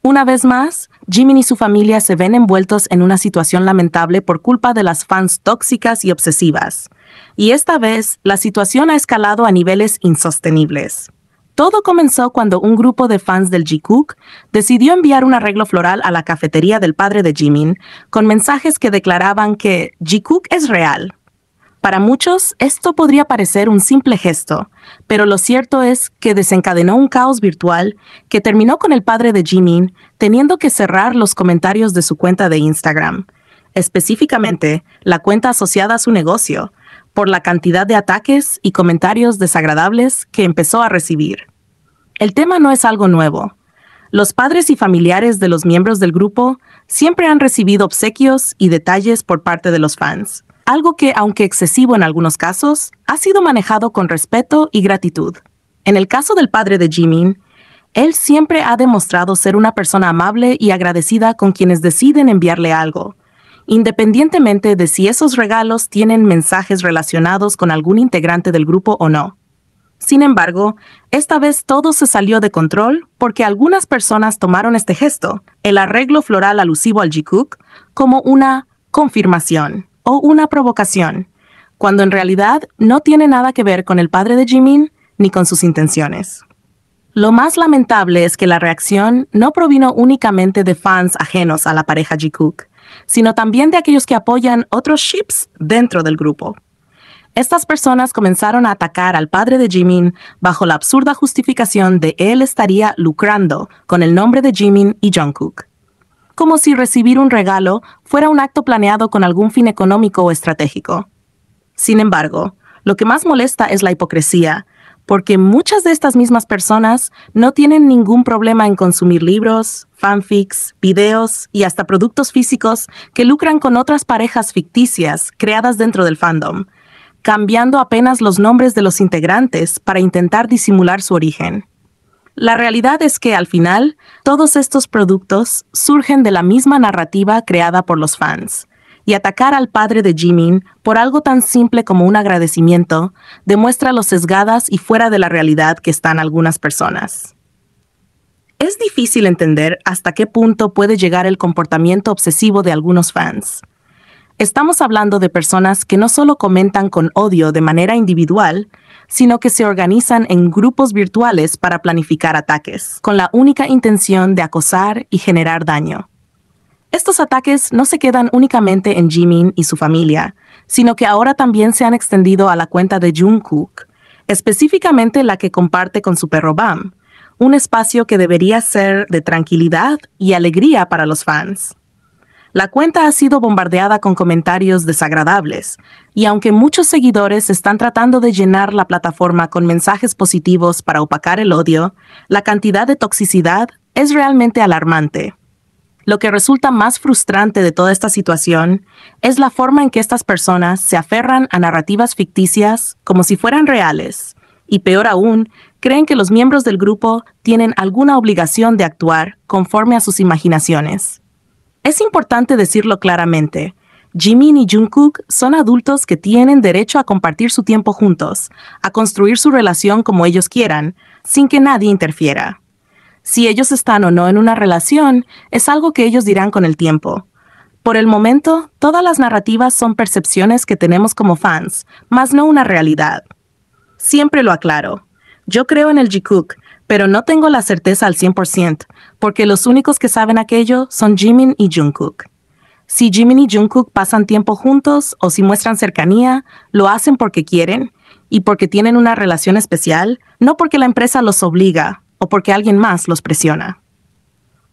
Una vez más, Jimin y su familia se ven envueltos en una situación lamentable por culpa de las fans tóxicas y obsesivas. Y esta vez, la situación ha escalado a niveles insostenibles. Todo comenzó cuando un grupo de fans del Jikook decidió enviar un arreglo floral a la cafetería del padre de Jimin con mensajes que declaraban que Jikook es real. Para muchos, esto podría parecer un simple gesto, pero lo cierto es que desencadenó un caos virtual que terminó con el padre de Jimin teniendo que cerrar los comentarios de su cuenta de Instagram, específicamente la cuenta asociada a su negocio, por la cantidad de ataques y comentarios desagradables que empezó a recibir. El tema no es algo nuevo. Los padres y familiares de los miembros del grupo siempre han recibido obsequios y detalles por parte de los fans. Algo que, aunque excesivo en algunos casos, ha sido manejado con respeto y gratitud. En el caso del padre de Jimin, él siempre ha demostrado ser una persona amable y agradecida con quienes deciden enviarle algo, independientemente de si esos regalos tienen mensajes relacionados con algún integrante del grupo o no. Sin embargo, esta vez todo se salió de control porque algunas personas tomaron este gesto, el arreglo floral alusivo al Jikook, como una confirmación o una provocación, cuando en realidad no tiene nada que ver con el padre de Jimin ni con sus intenciones. Lo más lamentable es que la reacción no provino únicamente de fans ajenos a la pareja Jikook, sino también de aquellos que apoyan otros ships dentro del grupo. Estas personas comenzaron a atacar al padre de Jimin bajo la absurda justificación de él estaría lucrando con el nombre de Jimin y Jungkook, como si recibir un regalo fuera un acto planeado con algún fin económico o estratégico. Sin embargo, lo que más molesta es la hipocresía, porque muchas de estas mismas personas no tienen ningún problema en consumir libros, fanfics, videos y hasta productos físicos que lucran con otras parejas ficticias creadas dentro del fandom, cambiando apenas los nombres de los integrantes para intentar disimular su origen. La realidad es que, al final, todos estos productos surgen de la misma narrativa creada por los fans, y atacar al padre de Jimin por algo tan simple como un agradecimiento demuestra lo sesgadas y fuera de la realidad que están algunas personas. Es difícil entender hasta qué punto puede llegar el comportamiento obsesivo de algunos fans. Estamos hablando de personas que no solo comentan con odio de manera individual, sino que se organizan en grupos virtuales para planificar ataques, con la única intención de acosar y generar daño. Estos ataques no se quedan únicamente en Jimin y su familia, sino que ahora también se han extendido a la cuenta de Jungkook, específicamente la que comparte con su perro Bam, un espacio que debería ser de tranquilidad y alegría para los fans. La cuenta ha sido bombardeada con comentarios desagradables, y aunque muchos seguidores están tratando de llenar la plataforma con mensajes positivos para opacar el odio, la cantidad de toxicidad es realmente alarmante. Lo que resulta más frustrante de toda esta situación es la forma en que estas personas se aferran a narrativas ficticias como si fueran reales, y peor aún, creen que los miembros del grupo tienen alguna obligación de actuar conforme a sus imaginaciones. Es importante decirlo claramente, Jimin y Jungkook son adultos que tienen derecho a compartir su tiempo juntos, a construir su relación como ellos quieran, sin que nadie interfiera. Si ellos están o no en una relación, es algo que ellos dirán con el tiempo. Por el momento, todas las narrativas son percepciones que tenemos como fans, más no una realidad. Siempre lo aclaro. Yo creo en el Jikook, pero no tengo la certeza al 100%, porque los únicos que saben aquello son Jimin y Jungkook. Si Jimin y Jungkook pasan tiempo juntos o si muestran cercanía, lo hacen porque quieren y porque tienen una relación especial, no porque la empresa los obliga o porque alguien más los presiona.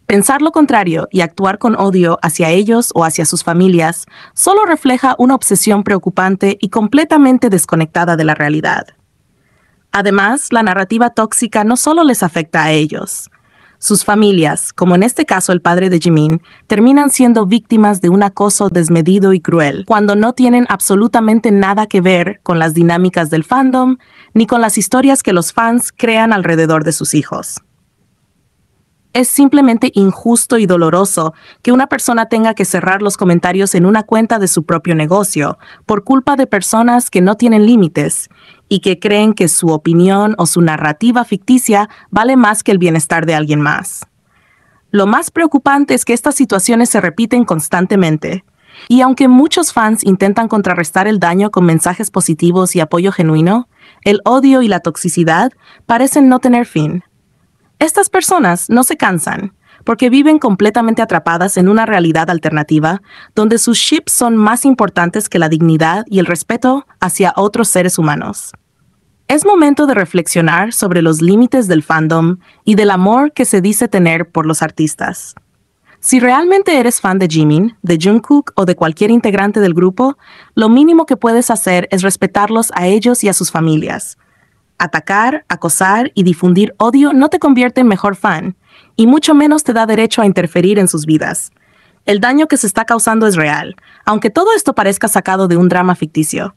Pensar lo contrario y actuar con odio hacia ellos o hacia sus familias solo refleja una obsesión preocupante y completamente desconectada de la realidad. Además, la narrativa tóxica no solo les afecta a ellos. Sus familias, como en este caso el padre de Jimin, terminan siendo víctimas de un acoso desmedido y cruel, cuando no tienen absolutamente nada que ver con las dinámicas del fandom, ni con las historias que los fans crean alrededor de sus hijos. Es simplemente injusto y doloroso que una persona tenga que cerrar los comentarios en una cuenta de su propio negocio por culpa de personas que no tienen límites y que creen que su opinión o su narrativa ficticia vale más que el bienestar de alguien más. Lo más preocupante es que estas situaciones se repiten constantemente. Y aunque muchos fans intentan contrarrestar el daño con mensajes positivos y apoyo genuino, el odio y la toxicidad parecen no tener fin. Estas personas no se cansan, porque viven completamente atrapadas en una realidad alternativa donde sus ships son más importantes que la dignidad y el respeto hacia otros seres humanos. Es momento de reflexionar sobre los límites del fandom y del amor que se dice tener por los artistas. Si realmente eres fan de Jimin, de Jungkook o de cualquier integrante del grupo, lo mínimo que puedes hacer es respetarlos a ellos y a sus familias. Atacar, acosar y difundir odio no te convierte en mejor fan, y mucho menos te da derecho a interferir en sus vidas. El daño que se está causando es real, aunque todo esto parezca sacado de un drama ficticio.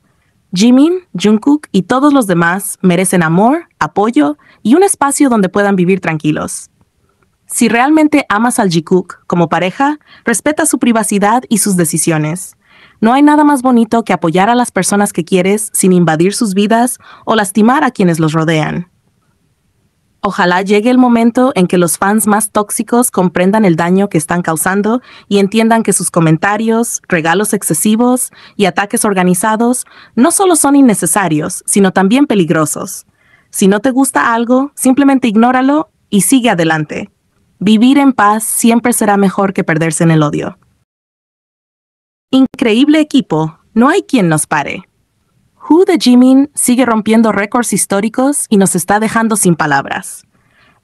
Jimin, Jungkook y todos los demás merecen amor, apoyo y un espacio donde puedan vivir tranquilos. Si realmente amas al Jikook como pareja, respeta su privacidad y sus decisiones. No hay nada más bonito que apoyar a las personas que quieres sin invadir sus vidas o lastimar a quienes los rodean. Ojalá llegue el momento en que los fans más tóxicos comprendan el daño que están causando y entiendan que sus comentarios, regalos excesivos y ataques organizados no solo son innecesarios, sino también peligrosos. Si no te gusta algo, simplemente ignóralo y sigue adelante. Vivir en paz siempre será mejor que perderse en el odio. Increíble equipo, no hay quien nos pare. Who de Jimin sigue rompiendo récords históricos y nos está dejando sin palabras.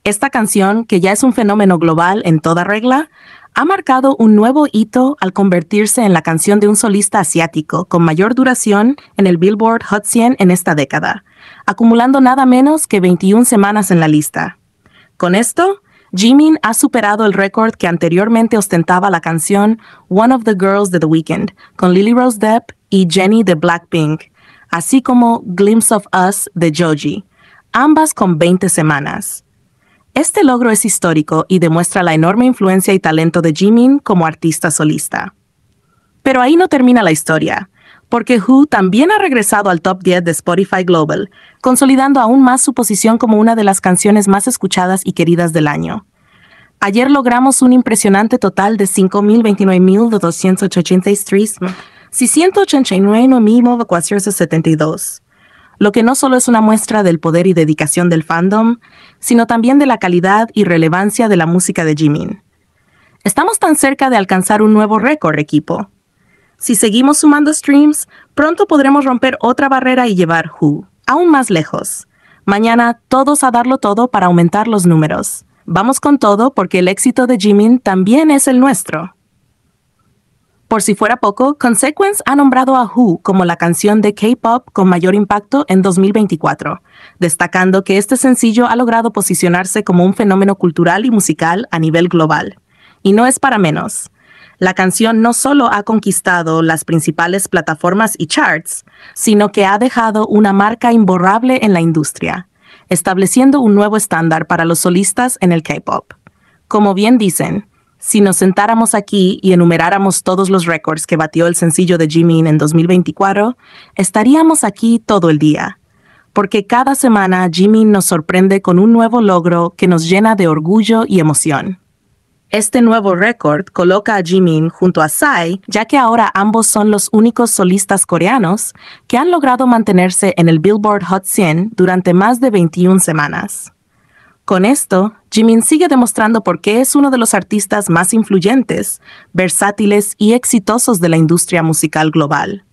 Esta canción, que ya es un fenómeno global en toda regla, ha marcado un nuevo hito al convertirse en la canción de un solista asiático con mayor duración en el Billboard Hot 100 en esta década, acumulando nada menos que 21 semanas en la lista. Con esto, Jimin ha superado el récord que anteriormente ostentaba la canción One of the Girls de The Weeknd, con Lily Rose Depp y Jennie de Blackpink, así como Glimpse of Us de Joji, ambas con 20 semanas. Este logro es histórico y demuestra la enorme influencia y talento de Jimin como artista solista. Pero ahí no termina la historia, porque Who también ha regresado al top 10 de Spotify Global, consolidando aún más su posición como una de las canciones más escuchadas y queridas del año. Ayer logramos un impresionante total de 5.029.283,689.972, lo que no solo es una muestra del poder y dedicación del fandom, sino también de la calidad y relevancia de la música de Jimin. Estamos tan cerca de alcanzar un nuevo récord, equipo. Si seguimos sumando streams, pronto podremos romper otra barrera y llevar Who aún más lejos. Mañana todos a darlo todo para aumentar los números. Vamos con todo porque el éxito de Jimin también es el nuestro. Por si fuera poco, Consequence ha nombrado a Who como la canción de K-pop con mayor impacto en 2024, destacando que este sencillo ha logrado posicionarse como un fenómeno cultural y musical a nivel global. Y no es para menos. La canción no solo ha conquistado las principales plataformas y charts, sino que ha dejado una marca imborrable en la industria, estableciendo un nuevo estándar para los solistas en el K-pop. Como bien dicen, si nos sentáramos aquí y enumeráramos todos los récords que batió el sencillo de Jimin en 2024, estaríamos aquí todo el día. Porque cada semana Jimin nos sorprende con un nuevo logro que nos llena de orgullo y emoción. Este nuevo récord coloca a Jimin junto a Psy, ya que ahora ambos son los únicos solistas coreanos que han logrado mantenerse en el Billboard Hot 100 durante más de 21 semanas. Con esto, Jimin sigue demostrando por qué es uno de los artistas más influyentes, versátiles y exitosos de la industria musical global.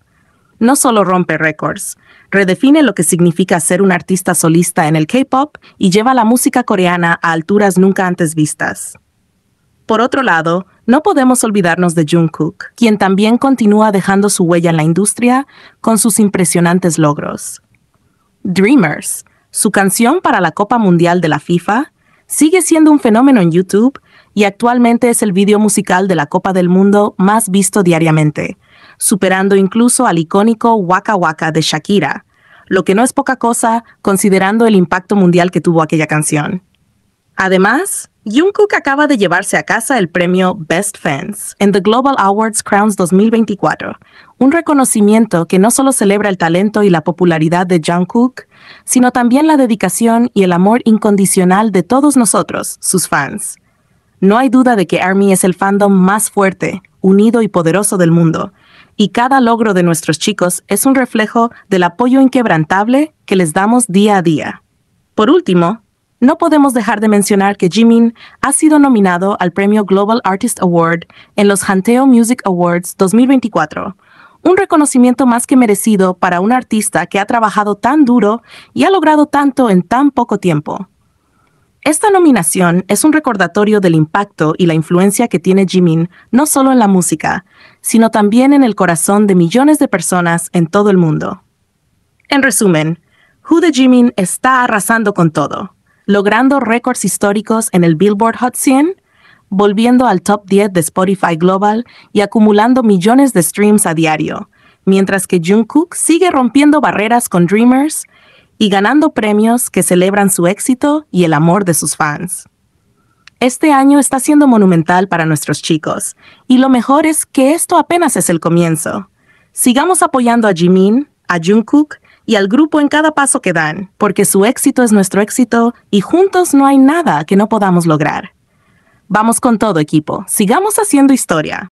No solo rompe récords, redefine lo que significa ser un artista solista en el K-pop y lleva la música coreana a alturas nunca antes vistas. Por otro lado, no podemos olvidarnos de Jungkook, quien también continúa dejando su huella en la industria con sus impresionantes logros. Dreamers, su canción para la Copa Mundial de la FIFA, sigue siendo un fenómeno en YouTube y actualmente es el video musical de la Copa del Mundo más visto diariamente, superando incluso al icónico Waka Waka de Shakira, lo que no es poca cosa considerando el impacto mundial que tuvo aquella canción. Además, Jungkook acaba de llevarse a casa el premio Best Fans en The Global Awards Crowns 2024, un reconocimiento que no solo celebra el talento y la popularidad de Jungkook, sino también la dedicación y el amor incondicional de todos nosotros, sus fans. No hay duda de que ARMY es el fandom más fuerte, unido y poderoso del mundo, y cada logro de nuestros chicos es un reflejo del apoyo inquebrantable que les damos día a día. Por último, no podemos dejar de mencionar que Jimin ha sido nominado al premio Global Artist Award en los Hanteo Music Awards 2024, un reconocimiento más que merecido para un artista que ha trabajado tan duro y ha logrado tanto en tan poco tiempo. Esta nominación es un recordatorio del impacto y la influencia que tiene Jimin no solo en la música, sino también en el corazón de millones de personas en todo el mundo. En resumen, Who de Jimin está arrasando con todo, logrando récords históricos en el Billboard Hot 100, volviendo al top 10 de Spotify Global y acumulando millones de streams a diario, mientras que Jungkook sigue rompiendo barreras con Dreamers y ganando premios que celebran su éxito y el amor de sus fans. Este año está siendo monumental para nuestros chicos, y lo mejor es que esto apenas es el comienzo. Sigamos apoyando a Jimin, a Jungkook y al grupo en cada paso que dan, porque su éxito es nuestro éxito y juntos no hay nada que no podamos lograr. Vamos con todo, equipo. Sigamos haciendo historia.